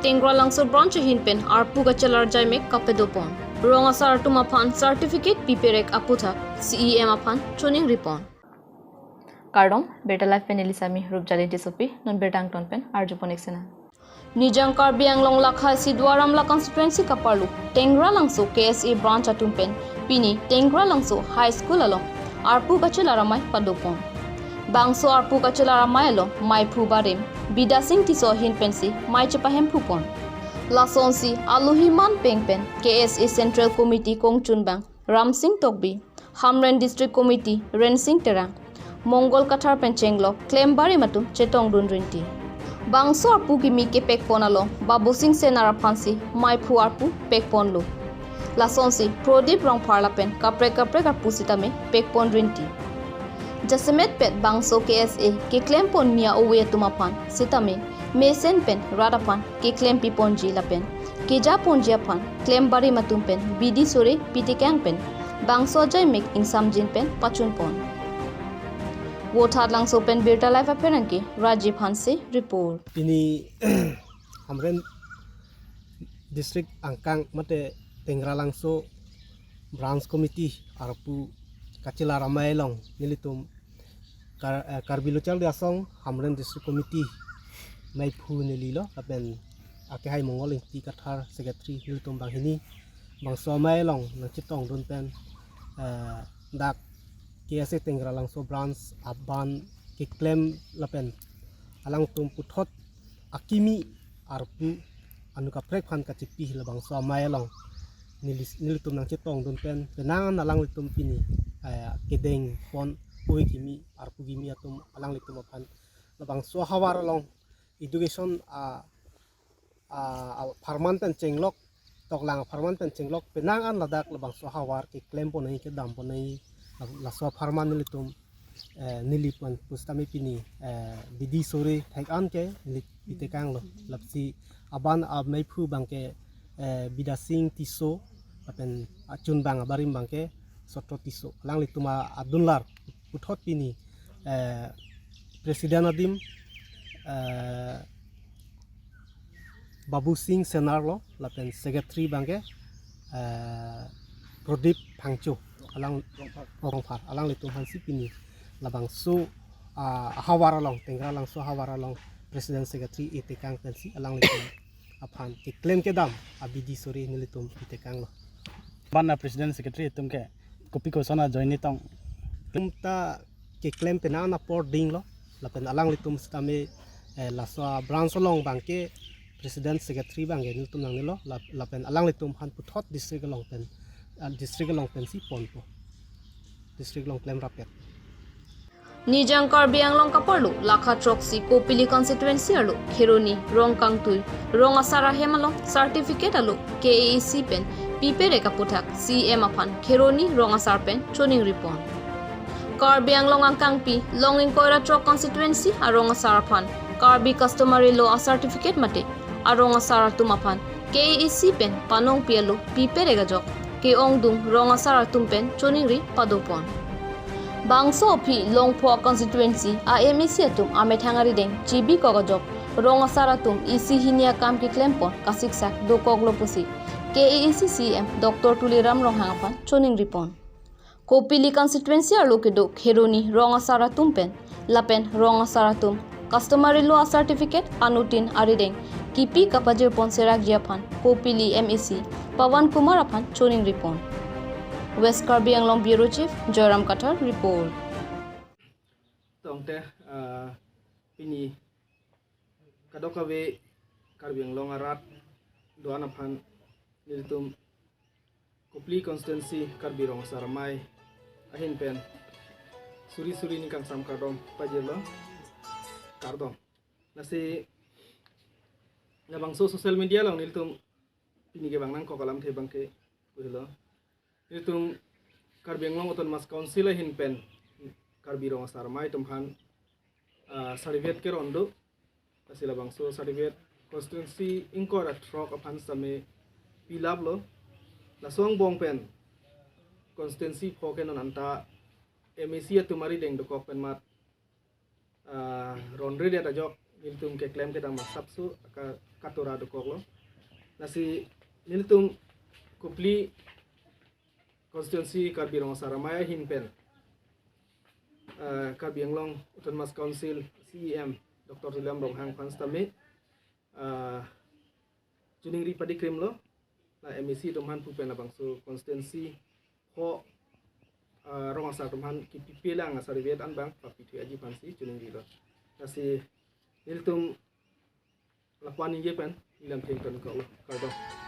tengra langso branch hinpen arpu gachalar jaimek kapedopon. Ronga sar tumaphan certificate piperek aputha CEM aphan choning ripon. Kardom Beta Life Penelisami Rupjali Tisopi non Bertang Tonpen Arjupon Exena. Nijang Karbi Anglong Lakha Sidwaramla constituency kaparlu tengra langso KSA branch atumpen pini tengra langso high school along arpu gachalar padopon. Bangso arpu gachalar along mai phubarem bidasing tiso hinpensi mai chepahem phupon. Lasonsi Aluhiman Pengpen KSA Central Committee Kongchunbang Ram Singh Tokbi Hamren District Committee Ren Singh Terang Mongol Kathar Penchenglo Klembari Matu Chetong Dunrinti Bangso arpu gimi ke pekponalo Babu Singh Senara Phansi Mai Phu arpu pekponlo Lasonsi Prodip Rong Parlapen Kapre Kapusitame pekpon rinti Jasemet Pet Bangso KSA ke klempon mia owe tumapan sitame Mesen pen radapan ke klem piponji lapen ke japonji apan klem bari matumpen bidi sore pitikang pen bangso jai mek insam jin pen pachun pon wothat langso pen Beta Life apperanke Rajiv Hanse report ini hamren district angkang mate tengra langso branch committee arpu kachila ramailong nilitum karbiluchal diasong hamren district committee mai phu nililo apen ake hai mongol ti kathar secretary nilitum banghini bangso mailong nang chitong dun pen dak KSA tengra langso branch aban ke claim lapen alang tum puthot akimi arpu anuka prek phan ka chipi labang so mailong nilitum nang chitong dun pen penangan alang litum pini kedeng pon pui kimi arpu gimi atum alang litum phan labang so hawar long education farman pen chenglok toklang farman pen chenglok penangan ladak labang so hawar ke claim pon ai ke dam pon ai la so farman nilitum nilipan pustami pini bidi sore thai an ke nilikang lo lapsi aban ab mai phu bangke bidasing tiso apen achun bang abarim bangke sotro tiso lang lituma adunlar puthot pini presiden adim Babu Singh Senarlo lapen secretary bangke Prodip Phangcho alang rongphar alang litum hansi pini labang so hawara long tengra lang so hawara long president secretary itekang pensi alang litum aphan ke claim ke dam abidi sore nilitum itekang lo bana president secretary tum ke kopi ko sona join ni tong tumta ke claim pena na por ding lo lapen alang litum stame la so branch long bangke president secretary bangke nilitum nang nilo lapen alang litum han puthot district long pen district long pensi ponpo district long claim rapet Nijang Karbi Anglong kaparlu Lakha Troxy Kopili constituency alu Khironi Rongkang Tui Ronga Sara Hemalong certificate alu KAC pen pipere kaputhak CM aphan Khironi Ronga Sarpen choning ripon Karbi Anglong angkang pi Longing Koira Trok constituency aronga Saraphan Karbi customary law certificate mate aronga Sara tumaphan KAC pen panong pialu pipere gajok ke ongdung Ronga Sara tumpen choning ri padopon Bangso phi Longpho constituency AMEC atum amethangari deng GB kogajok Ronga Saratum EC hinia kam ki klempon kasik sak do koglo pusi KAC CM Dr Tuliram Ronghangapan choning ripon Kopili constituency aloke do Kheroni Ronga Saratum pen lapen Ronga Saratum customary law certificate anutin arideng kipi kapajir pon serak jiapan Kopili MEC Pawan Kumar apan choning ripon West Karbi Anglong Bureau Chief Joram Kathar report. Tongte ini kadokawe Karbi Anglong arat doan aphan nilitum Kopli constituency Karbi Ronga Saramai ahin pen suri ni kang sam kardom pajelo kardom nasi nabangso social media long nilitum ini ke bang nang ko kalam the bangke buhilo nilitum Karbi Anglong Autonomous Council ahin pen Karbi Ronga Saramai tumhan certificate ke rondo kasila bangso certificate constituency ingkora trok aphan same pilab lo lasong bong pen constituency phoken anta MEC atumari deng dokok pen mat ronre dia tajok niltum ke klaim kita masap su ka katora do koklo nasi niltum kupli constituency Karbi Rong Saramaya hinpen Karbi Anglong Autonomous Council CEM Dr. William Ronghang Panstame juning ri padi krim lo la MEC domhan pupen abang su constituency ho Rong Asar domhan ki pipelang asar riwet an bang papi tu aji pansi juning ri lo nasi niltum lakuan ini pen ilam pengton ko lo kardong